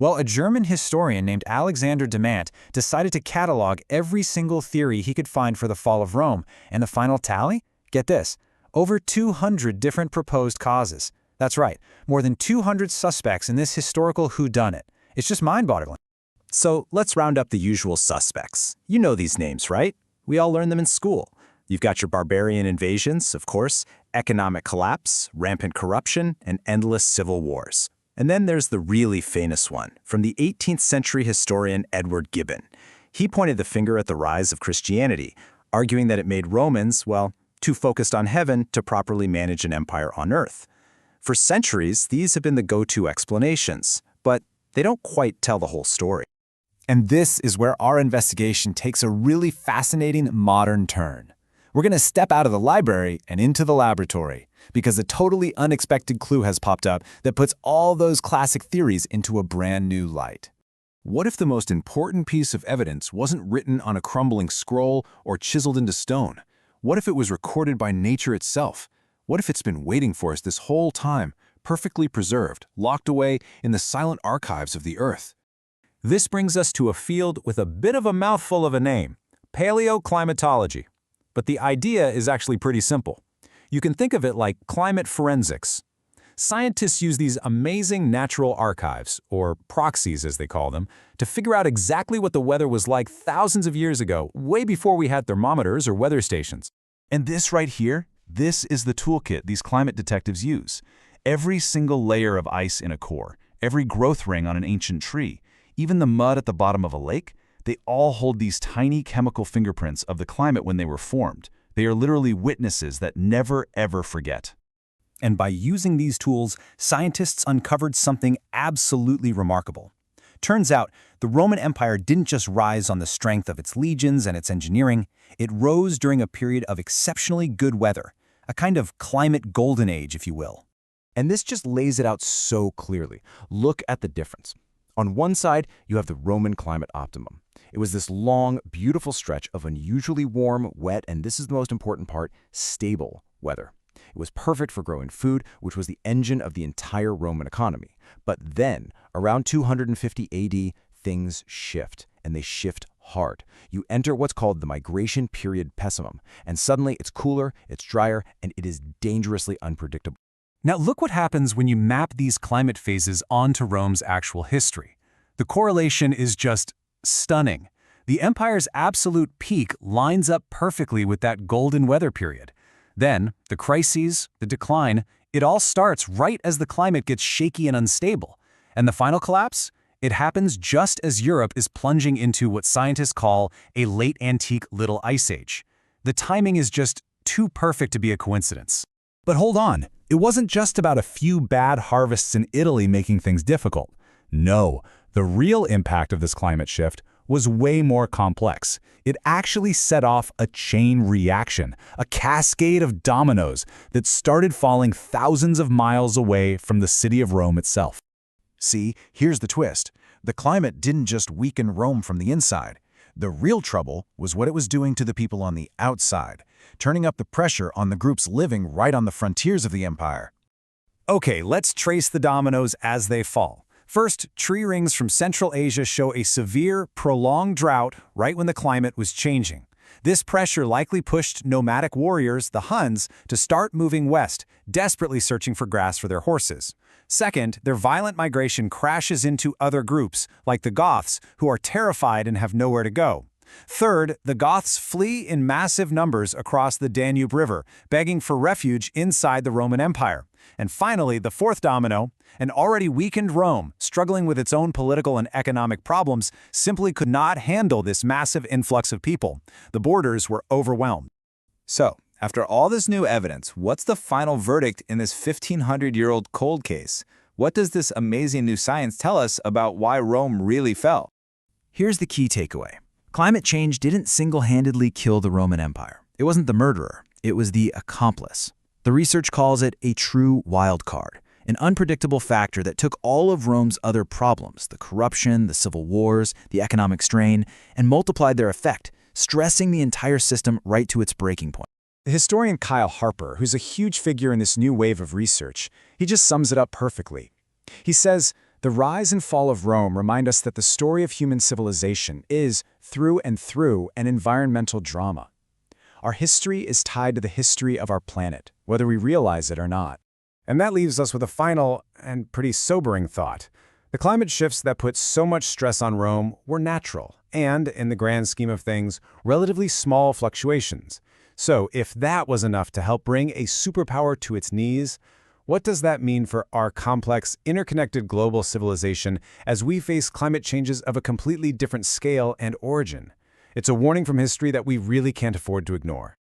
Well, a German historian named Alexander Demant decided to catalog every single theory he could find for the fall of Rome, and the final tally? Get this, over 200 different proposed causes. That's right, more than 200 suspects in this historical whodunit. It's just mind-boggling. So let's round up the usual suspects. You know these names, right? We all learned them in school. You've got your barbarian invasions, of course, economic collapse, rampant corruption, and endless civil wars. And then there's the really famous one, from the 18th century historian Edward Gibbon. He pointed the finger at the rise of Christianity, arguing that it made Romans, well, too focused on heaven to properly manage an empire on earth. For centuries, these have been the go-to explanations, but they don't quite tell the whole story. And this is where our investigation takes a really fascinating modern turn. We're going to step out of the library and into the laboratory, because a totally unexpected clue has popped up that puts all those classic theories into a brand new light. What if the most important piece of evidence wasn't written on a crumbling scroll or chiseled into stone? What if it was recorded by nature itself? What if it's been waiting for us this whole time, perfectly preserved, locked away in the silent archives of the earth? This brings us to a field with a bit of a mouthful of a name, paleoclimatology. But the idea is actually pretty simple. You can think of it like climate forensics. Scientists use these amazing natural archives, or proxies as they call them, to figure out exactly what the weather was like thousands of years ago, way before we had thermometers or weather stations. And this right here, this is the toolkit these climate detectives use. Every single layer of ice in a core, every growth ring on an ancient tree, even the mud at the bottom of a lake, they all hold these tiny chemical fingerprints of the climate when they were formed. They are literally witnesses that never, ever forget. And by using these tools, scientists uncovered something absolutely remarkable. Turns out, the Roman Empire didn't just rise on the strength of its legions and its engineering, it rose during a period of exceptionally good weather, a kind of climate golden age, if you will. And this just lays it out so clearly. Look at the difference. On one side, you have the Roman climate optimum. It was this long, beautiful stretch of unusually warm, wet, and this is the most important part, stable weather. It was perfect for growing food, which was the engine of the entire Roman economy. But then, around 250 AD, things shift, and they shift hard. You enter what's called the migration period pessimum, and suddenly it's cooler, it's drier, and it is dangerously unpredictable. Now look what happens when you map these climate phases onto Rome's actual history. The correlation is just stunning. The empire's absolute peak lines up perfectly with that golden weather period. Then, the crises, the decline, it all starts right as the climate gets shaky and unstable. And the final collapse? It happens just as Europe is plunging into what scientists call a late antique little ice age. The timing is just too perfect to be a coincidence. But hold on, it wasn't just about a few bad harvests in Italy making things difficult. No, the real impact of this climate shift was way more complex. It actually set off a chain reaction, a cascade of dominoes that started falling thousands of miles away from the city of Rome itself. See, here's the twist. The climate didn't just weaken Rome from the inside. The real trouble was what it was doing to the people on the outside, turning up the pressure on the groups living right on the frontiers of the empire. Okay, let's trace the dominoes as they fall. First, tree rings from Central Asia show a severe, prolonged drought right when the climate was changing. This pressure likely pushed nomadic warriors, the Huns, to start moving west, desperately searching for grass for their horses. Second, their violent migration crashes into other groups, like the Goths, who are terrified and have nowhere to go. Third, the Goths flee in massive numbers across the Danube River, begging for refuge inside the Roman Empire. And finally, the fourth domino, an already weakened Rome, struggling with its own political and economic problems, simply could not handle this massive influx of people. The borders were overwhelmed. So, after all this new evidence, what's the final verdict in this 1,500-year-old cold case? What does this amazing new science tell us about why Rome really fell? Here's the key takeaway. Climate change didn't single-handedly kill the Roman Empire. It wasn't the murderer. It was the accomplice. The research calls it a true wild card, an unpredictable factor that took all of Rome's other problems, the corruption, the civil wars, the economic strain, and multiplied their effect, stressing the entire system right to its breaking point. The historian Kyle Harper, who's a huge figure in this new wave of research, he just sums it up perfectly. He says, The rise and fall of Rome remind us that the story of human civilization is, through and through, an environmental drama. Our history is tied to the history of our planet, whether we realize it or not. And that leaves us with a final and pretty sobering thought. The climate shifts that put so much stress on Rome were natural and, in the grand scheme of things, relatively small fluctuations. So, if that was enough to help bring a superpower to its knees, what does that mean for our complex, interconnected global civilization as we face climate changes of a completely different scale and origin? It's a warning from history that we really can't afford to ignore.